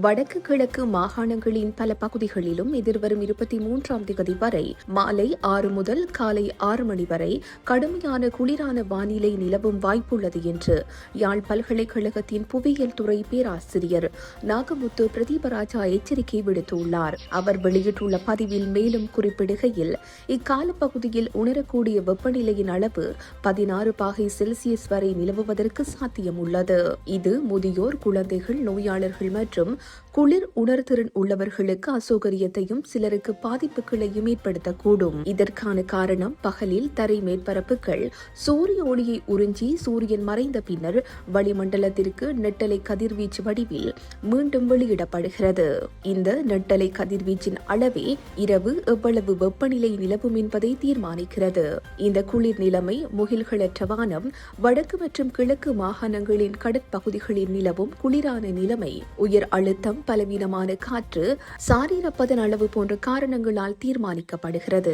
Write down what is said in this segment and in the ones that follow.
வடக்கு கிழக்கு மாகாணங்களின் பல பகுதிகளிலும் எதிர்வரும் 23ஆம் தேதி வரை மாலை 6 முதல் காலை 6 மணி வரை கடுமையான குளிரான வானிலை நிலவும் வாய்ப்புள்ளது என்று யாழ் பல்கலைக்கழகத்தின் புவியியல் துறை பேராசிரியர் நாகமுத்து பிரதீபராஜா எச்சரிக்கை விடுத்துள்ளார். அவர் வெளியிட்டுள்ள பதிவில் மேலும் குறிப்பிடுகையில், இக்கால பகுதியில் உணரக்கூடிய வெப்பநிலையின் அளவு 16 பாகை செல்சியஸ் வரை நிலவுவதற்கு சாத்தியம் உள்ளது. இது முதியோர், குழந்தைகள், நோயாளர்கள் மற்றும் குளிர் உணர்திறன் உள்ளவர்களுக்கு அசௌகரியத்தையும் சிலருக்கு பாதிப்புகளையும் ஏற்படுத்தக்கூடும். இதற்கான காரணம், பகலில் தரை மேற்பரப்புகள் சூரிய ஒளியை உறிஞ்சி சூரியன் மறைந்த பின்னர் வளிமண்டலத்திற்கு நெட்டலை கதிர்வீச்சு வடிவில் மீண்டும் வெளியிடப்படுகிறது. இந்த நெட்டலை கதிர்வீச்சின் அளவே இரவு எவ்வளவு வெப்பநிலை நிலவும் என்பதை தீர்மானிக்கிறது. இந்த குளிர் நிலைமை முகில்களற்ற வானம், வடக்கு மற்றும் கிழக்கு மாகாணங்களின் கடற்பகுதிகளில் நிலவும் குளிரான நிலைமை, உயர் அழுத்தம், பலவீனமான காற்று, சாரீரப்பதன் அளவு போன்ற காரணங்களால் தீர்மானிக்கப்படுகிறது.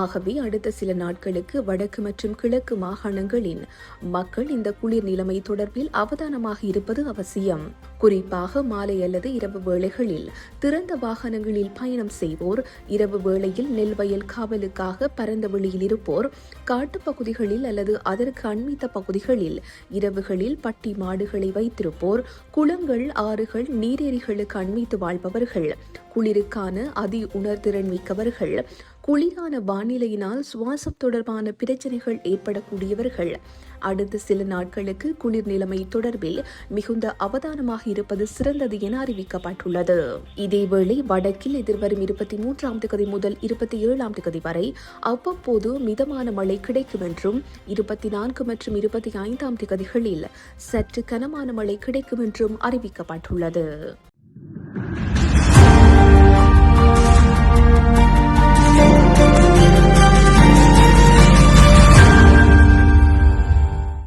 ஆகவே அடுத்த சில நாட்களுக்கு வடக்கு மற்றும் கிழக்கு மாகாணங்களின் மக்கள் இந்த குளிர் நிலைமை தொடர்பில் அவதானமாக இருப்பது அவசியம். குறிப்பாக மாலை அல்லது இரவு வேளைகளில் திறந்த வாகனங்களில் பயணம் செய்வோர், இரவு வேளையில் நெல் வயல் காவலுக்காக பரந்த வெளியில் இருப்போர், காட்டுப்பகுதிகளில் அல்லது அதற்கு அண்மித்த பகுதிகளில் இரவுகளில் பட்டி மாடுகளை வைத்திருப்போர், குளங்கள், ஆறுகள், நீரேரிகளுக்கு அண்மித்து வாழ்பவர்கள், குளிருக்கான அதி உணர்திறன் மிக்கவர்கள், குளிரான வானிலையினால் சுவாசம் தொடர்பான பிரச்சனைகள் ஏற்படக்கூடியவர்கள் அடுத்த சில நாட்களுக்கு குளிர் நிலைமை தொடர்பில் மிகுந்த அவதானமாக இருப்பது சிறந்தது என அறிவிக்கப்பட்டுள்ளது. இதேவேளை வடக்கில் எதிர்வரும் 23ஆம் தேதி முதல் 27ஆம் தேதி வரை அவ்வப்போது மிதமான மழை கிடைக்கும் என்றும் 24 மற்றும் 25ஆம் தேதிகளில் சற்று கனமான மழை கிடைக்கும் என்றும் அறிவிக்கப்பட்டுள்ளது.